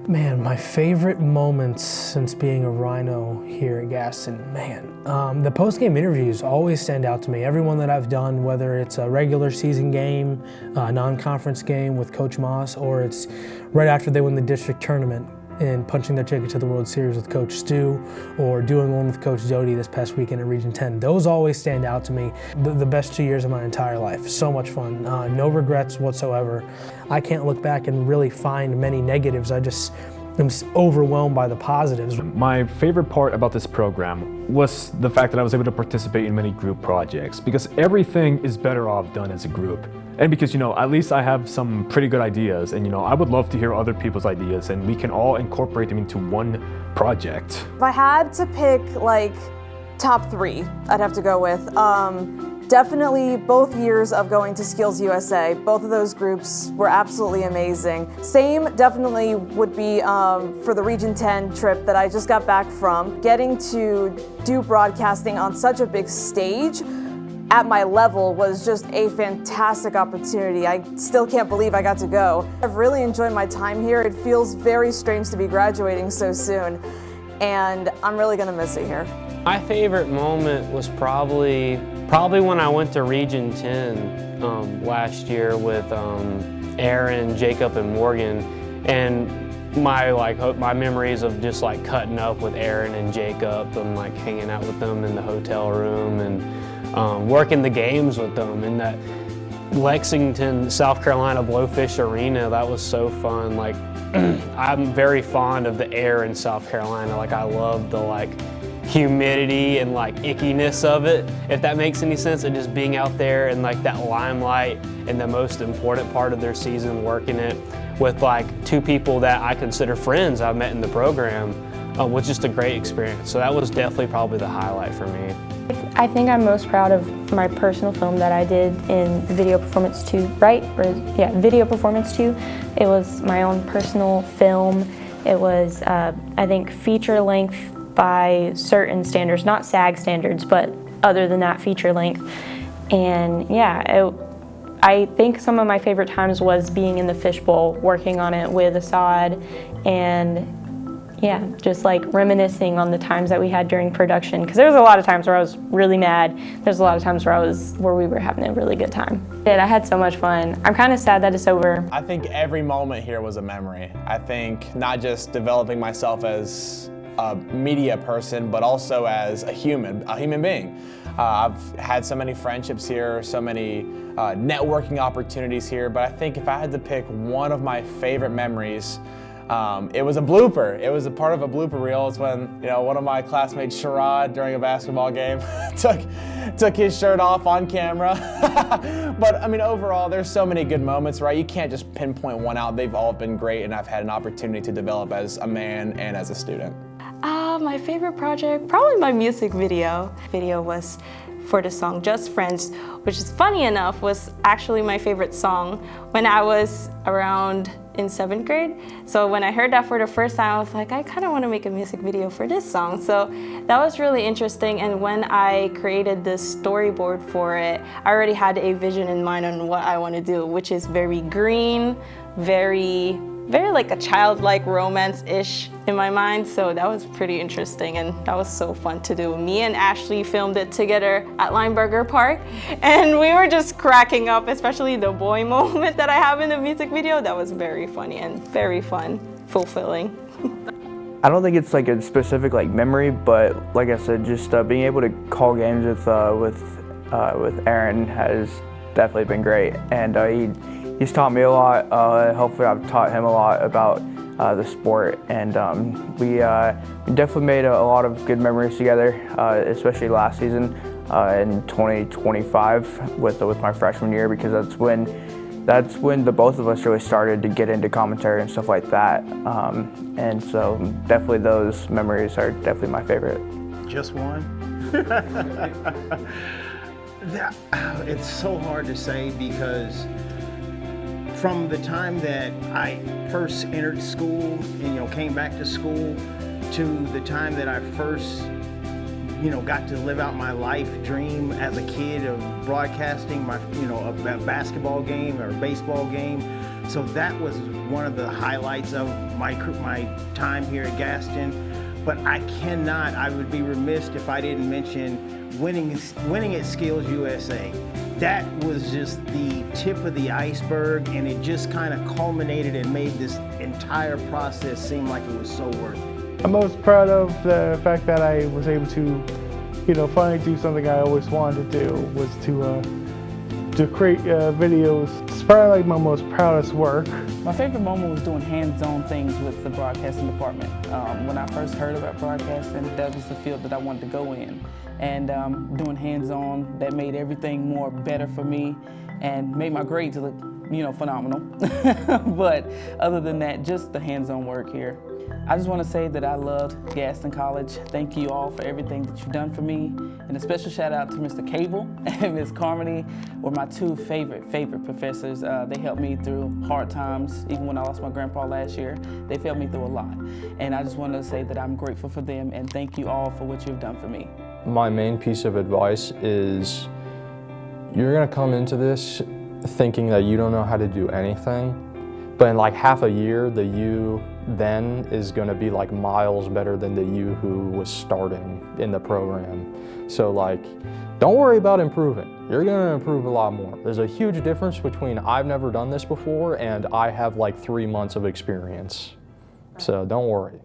Man, my favorite moments since being a Rhino here at Gaston, the post-game interviews always stand out to me. Everyone that I've done, whether it's a regular season game, a non-conference game with Coach Moss, or it's right after they win the district tournament and punching their ticket to the World Series with Coach Stu, or doing one with Coach Doty this past weekend at Region 10. Those always stand out to me. The best 2 years of my entire life. So much fun. No regrets whatsoever. I can't look back and really find many negatives. I just am overwhelmed by the positives. My favorite part about this program was the fact that I was able to participate in many group projects, because everything is better off done as a group. And because, at least I have some pretty good ideas, and I would love to hear other people's ideas, and we can all incorporate them into one project. If I had to pick top 3, I'd have to go with definitely both years of going to Skills USA. Both of those groups were absolutely amazing. Same definitely would be for the Region 10 trip that I just got back from. Getting to do broadcasting on such a big stage at my level was just a fantastic opportunity. I still can't believe I got to go. I've really enjoyed my time here. It feels very strange to be graduating so soon, and I'm really gonna miss it here. My favorite moment was probably when I went to Region 10 last year with Aaron, Jacob, and Morgan, and my memories of just cutting up with Aaron and Jacob and hanging out with them in the hotel room and working the games with them in that Lexington, South Carolina Blowfish Arena. That was so fun. I'm very fond of the air in South Carolina. I love the humidity and ickiness of it, if that makes any sense, and just being out there in that limelight and the most important part of their season, working it with 2 people that I consider friends I've met in the program, was just a great experience. So that was definitely probably the highlight for me. I think I'm most proud of my personal film that I did in Video Performance 2, right? Video Performance 2. It was my own personal film. It was, I think, feature length by certain standards, not SAG standards, but other than that, feature length. And yeah, I think some of my favorite times was being in the fishbowl, working on it with Assad, and yeah, just reminiscing on the times that we had during production, because there was a lot of times where I was really mad. There's a lot of times where we were having a really good time. I had so much fun. I'm kind of sad that it's over. I think every moment here was a memory. I think not just developing myself as a media person, but also as a human being. I've had so many friendships here, so many networking opportunities here, but I think if I had to pick one of my favorite memories, it was a blooper. It was a part of a blooper reel. It's when one of my classmates, Sherrod, during a basketball game, took his shirt off on camera. But I mean, overall, there's so many good moments, right? You can't just pinpoint one out. They've all been great, and I've had an opportunity to develop as a man and as a student. My favorite project, probably my music video. Video was for the song Just Friends, which is funny enough, was actually my favorite song when I was around in 7th grade. So when I heard that for the first time, I was like, I kind of want to make a music video for this song. So that was really interesting. And when I created this storyboard for it, I already had a vision in mind on what I want to do, which is very green, very like a childlike romance-ish in my mind. So that was pretty interesting, and that was so fun to do. Me and Ashley filmed it together at Lineberger Park, and we were just cracking up, especially the boy moment that I have in the music video. That was very funny and very fun, fulfilling. I don't think it's a specific memory, but like I said, just being able to call games with Aaron has definitely been great, and he's taught me a lot. Hopefully I've taught him a lot about the sport, and we definitely made a lot of good memories together, especially last season in 2025 with my freshman year, because that's when the both of us really started to get into commentary and stuff like that. And so definitely those memories are definitely my favorite. Just one? It's so hard to say, because from the time that I first entered school and came back to school to the time that I first got to live out my life dream as a kid of broadcasting a basketball game or a baseball game. So that was one of the highlights of my time here at Gaston. But I would be remiss if I didn't mention winning at Skills USA. That was just the tip of the iceberg, and it just kind of culminated and made this entire process seem like it was so worth it. I'm most proud of the fact that I was able to, finally do something I always wanted to do, was to create videos. It's probably like my most proudest work. My favorite moment was doing hands-on things with the broadcasting department. When I first heard about broadcasting, that was the field that I wanted to go in. And doing hands-on, that made everything more better for me and made my grades look, phenomenal. But other than that, just the hands-on work here. I just want to say that I loved Gaston College. Thank you all for everything that you've done for me. And a special shout out to Mr. Cable and Ms. Carmody were my two favorite professors. They helped me through hard times, even when I lost my grandpa last year. They've helped me through a lot. And I just want to say that I'm grateful for them and thank you all for what you've done for me. My main piece of advice is you're going to come into this thinking that you don't know how to do anything, but in like half a year, the you then is going to be like miles better than the you who was starting in the program. So like, don't worry about improving. You're going to improve a lot more. There's a huge difference between I've never done this before and I have like 3 months of experience. So don't worry.